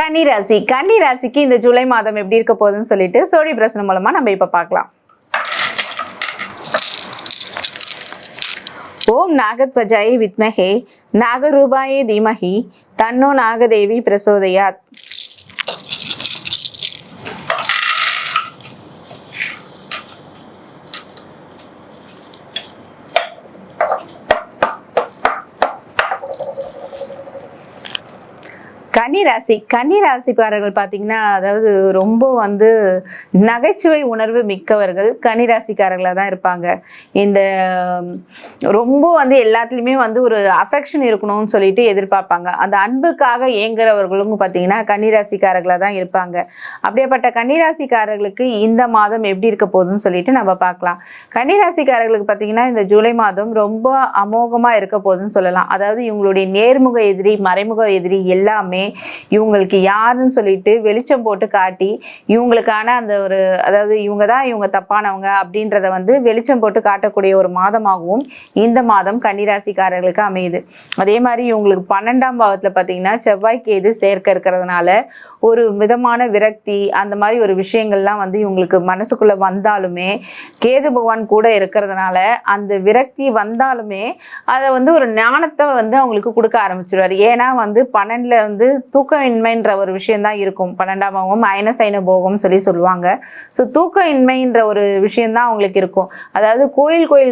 கன்னி ராசிக்கு இந்த ஜூலை மாதம் எப்படி இருக்க போகுதுன்னு சொல்லிட்டு சோழி பிரசனம் மூலமா நம்ம இப்ப பார்க்கலாம். ஓம் நாகத்வஜாய வித்மஹே நாகரூபாய தீமஹி தன்னோ நாகதேவி பிரசோதயாத். கன்னிராசிக்காரர்கள் பார்த்தீங்கன்னா, அதாவது ரொம்ப நகைச்சுவை உணர்வு மிக்கவர்கள் கன்னிராசிக்காரர்களாக தான் இருப்பாங்க. இந்த ரொம்ப எல்லாத்துலேயுமே ஒரு அஃபெக்ஷன் இருக்கணும்னு சொல்லிட்டு எதிர்பார்ப்பாங்க. அந்த அன்புக்காக ஏங்குறவர்களும் பார்த்தீங்கன்னா கன்னிராசிக்காரர்களாக தான் இருப்பாங்க. அப்படியேப்பட்ட கன்னிராசிக்காரர்களுக்கு இந்த மாதம் எப்படி இருக்க போகுதுன்னு சொல்லிட்டு நம்ம பார்க்கலாம். கன்னிராசிக்காரர்களுக்கு பார்த்தீங்கன்னா இந்த ஜூலை மாதம் ரொம்ப அமோகமாக இருக்க போகுதுன்னு சொல்லலாம். அதாவது இவங்களுடைய நேர்முக எதிரி, மறைமுக எதிரி எல்லாமே இவங்களுக்கு யாருன்னு சொல்லிட்டு வெளிச்சம் போட்டு காட்டி இவங்களுக்கான அந்த ஒரு, அதாவது இவங்க தப்பானவங்க அப்படின்றத வெளிச்சம் போட்டு காட்டக்கூடிய ஒரு மாதமாகவும் இந்த மாதம் கன்னிராசிக்காரர்களுக்கு அமையுது. அதே மாதிரி இவங்களுக்கு 12ஆம் பாவத்துல பார்த்தீங்கன்னா செவ்வாய் கேது சேர்க்க இருக்கிறதுனால ஒரு விதமான விரக்தி அந்த மாதிரி ஒரு விஷயங்கள்லாம் இவங்களுக்கு மனசுக்குள்ள வந்தாலுமே, கேது பகவான் கூட இருக்கிறதுனால அந்த விரக்தி வந்தாலுமே அதை ஒரு ஞானத்தை அவங்களுக்கு கொடுக்க ஆரம்பிச்சிருவாரு. ஏன்னா 12ல தூக்கமின்மைன்ற ஒரு விஷயம்தான் இருக்கும். 12ஆம் பாவம் அயன போகம் சொல்லுவாங்க. ஸோ தூக்கமின்மைன்ற ஒரு விஷயம்தான் அவங்களுக்கு இருக்கும். அதாவது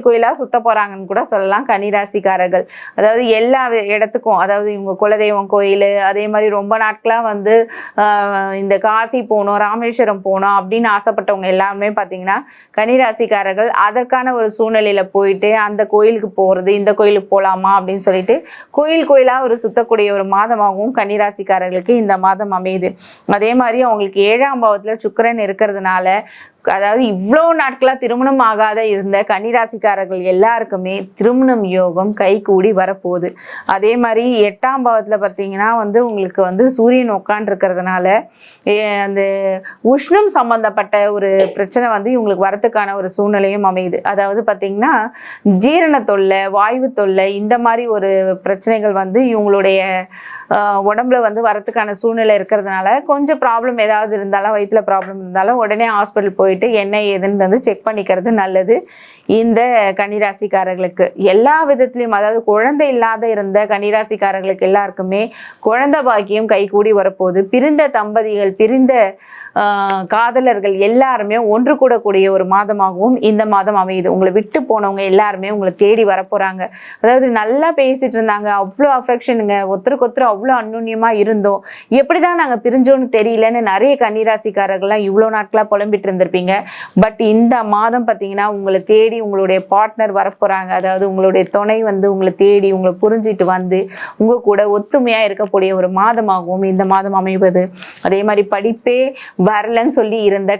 கோயிலா சுத்த போறாங்கன்னு கூட சொல்லலாம் கன்னிராசிக்காரர்கள். அதாவது எல்லா இடத்துக்கும், அதாவது இவங்க குலதெய்வம் கோயில், அதே மாதிரி ரொம்ப நாட்களா இந்த காசி போகணும், ராமேஸ்வரம் போகணும் அப்படின்னு ஆசைப்பட்டவங்க எல்லாருமே பார்த்தீங்கன்னா கன்னிராசிக்காரர்கள் அதற்கான ஒரு சூழ்நிலையில போயிட்டு அந்த கோயிலுக்கு போறது, இந்த கோயிலுக்கு போகலாமா அப்படின்னு சொல்லிட்டு கோயிலா ஒரு சுத்தக்கூடிய ஒரு மாதமாகவும் கன்னிராசிக்காரர்களுக்கு இந்த மாதம் அமையுது. அதே மாதிரி அவங்களுக்கு 7ஆம் பாவத்துல சுக்கிரன் இருக்கிறதுனால, அதாவது இவ்வளோ நாட்களா திருமணம் ஆகாத இருந்த கன்னிராசிக்காரர்கள் எல்லாருக்குமே திருமணம் யோகம் கைகூடி வரப்போகுது. அதே மாதிரி 8ஆம் பாவத்துல பார்த்தீங்கன்னா உங்களுக்கு சூரியன் உட்காண்டிருக்கிறதுனால அந்த உஷ்ணம் சம்பந்தப்பட்ட ஒரு பிரச்சனை இவங்களுக்கு வரத்துக்கான ஒரு சூழ்நிலையும் அமையுது. அதாவது பார்த்தீங்கன்னா ஜீரண தொல்லை, வாயு தொல்லை, இந்த மாதிரி ஒரு பிரச்சனைகள் இவங்களுடைய உடம்புல வரத்துக்கான சூழ்நிலை இருக்கிறதுனால கொஞ்சம் ப்ராப்ளம் ஏதாவது இருந்தாலும், வயிற்றுல ப்ராப்ளம் இருந்தாலும் உடனே ஹாஸ்பிட்டல் போயிட்டு என்ன ஏதுன்னு செக் பண்ணிக்கிறது நல்லது. இந்த கன்னிராசிக்காரர்களுக்கு எல்லா விதத்திலையும், அதாவது குழந்தை இல்லாத இருந்த கன்னிராசிக்காரர்களுக்கு எல்லாருக்குமே குழந்தை பாக்கியம் கைகூடி வரப்போகுது. பிரிந்த தம்பதிகள், பிரிந்த காதலர்கள் எல்லாருமே ஒன்று கூடக்கூடிய ஒரு மாதமாகவும் இந்த மாதம் அமையுது. உங்களை விட்டு போனவங்க எல்லாருமே உங்களை தேடி வரப்போறாங்க. அதாவது நல்லா பேசிட்டு இருந்தாங்க, அவ்வளோ அஃபெக்ஷனுங்க, ஒருத்தருக்கு ஒருத்தர் அவ்வளோ அந்யுன்யமா இருந்தோம், எப்படிதான் நாங்க பிரிஞ்சோன்னு தெரியலன்னு நிறைய கன்னிராசிக்காரர்கள்லாம் இவ்வளோ நாட்களா புலம்பிட்டு இருந்திருப்பீங்க. பட் இந்த மாதம் பார்த்தீங்கன்னா உங்களை தேடி உங்களுடைய பார்ட்னர் வரப்போறாங்க. அதாவது உங்களுடைய துணை உங்களை தேடி உங்களை புரிஞ்சிட்டு உங்க கூட ஒத்துமையா இருக்கக்கூடிய ஒரு மாதமாகவும் இந்த மாதம் அமைவது. அதே மாதிரி படிப்பே வரலன்னு சொல்லி இருந்த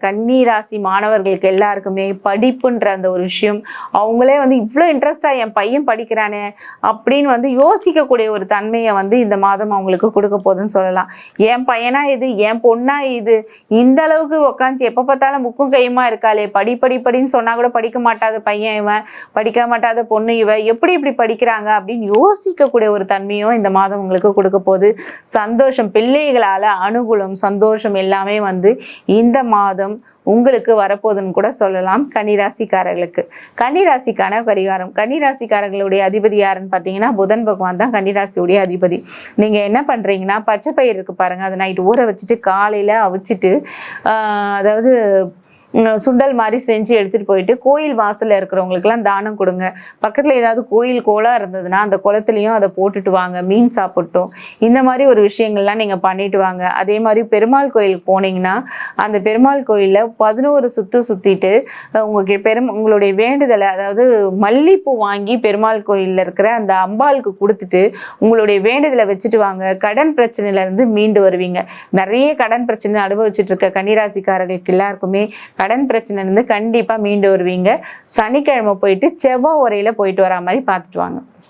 கன்னிராசி மாணவர்களுக்கு எல்லாருக்குமே படிப்புன்ற அந்த ஒரு விஷயம், அவங்களே இவ்வளோ இன்ட்ரெஸ்டா என் பையன் படிக்கிறானே அப்படின்னு யோசிக்கக்கூடிய ஒரு தன்மையை இந்த மாதம் அவங்களுக்கு கொடுக்க போகுதுன்னு சொல்லலாம். என் பையனா இது, என் பொண்ணா இது, இந்த அளவுக்கு உட்காந்து எப்போ பார்த்தாலும் புக்கும் கையுமா இருக்காளே, படின்னு சொன்னா கூட படிக்க மாட்டாத பையன் இவன், படிக்க மாட்டாத பொண்ணு இவ, எப்படி இப்படி படிக்கிறாங்க அப்படின்னு யோசிக்கக்கூடிய ஒரு தன்மையும் இந்த மாதம் உங்களுக்கு கொடுக்க போகுது. சந்தோஷம், பிள்ளைகளால அனுகூலம், சந்தோஷம் எல்லாமே இந்த மாதம் உங்களுக்கு வரப்போகுதுன்னு கூட சொல்லலாம் கன்னிராசிக்காரர்களுக்கு. கன்னிராசிக்கான பரிகாரம், கன்னிராசிக்காரர்களுடைய அதிபதி யாருன்னு பார்த்தீங்கன்னா புதன் பகவான் தான் கன்னிராசியுடைய அதிபதி. நீங்க என்ன பண்றீங்கன்னா, பச்சை பயிர் இருக்கு பாருங்க, அதை நைட்டு ஊற வச்சுட்டு காலையில அவிச்சிட்டு அதாவது சுண்டல் மாதிரி செஞ்சு எடுத்துட்டு போயிட்டு கோயில் வாசல்ல இருக்கிறவங்களுக்குலாம் தானம் கொடுங்க. பக்கத்துல ஏதாவது கோயில் கோலா இருந்ததுன்னா அந்த குளத்துலயும் அதை போட்டுட்டு வாங்க, மீன் சாப்பிட்டோம், இந்த மாதிரி ஒரு விஷயங்கள்லாம் நீங்க பண்ணிட்டு வாங்க. அதே மாதிரி பெருமாள் கோயிலுக்கு போனீங்கன்னா அந்த பெருமாள் கோயில்ல 11 சுத்திட்டு உங்களுடைய வேண்டுதலை, அதாவது மல்லிப்பூ வாங்கி பெருமாள் கோயில்ல இருக்கிற அந்த அம்பாளுக்கு கொடுத்துட்டு உங்களுடைய வேண்டுதலை வச்சுட்டு வாங்க. கடன் பிரச்சனையில இருந்து மீண்டு வருவீங்க. நிறைய கடன் பிரச்சனை அனுபவிச்சுட்டு இருக்க கன்னிராசிக்காரர்களுக்கு எல்லாருக்குமே கடன் பிரச்சனை இருந்து கண்டிப்பா மீண்டு வருவீங்க. சனிக்கிழமை போயிட்டு செவ்வாய் உரையில போயிட்டு வரா மாதிரி பார்த்துட்டு வாங்க.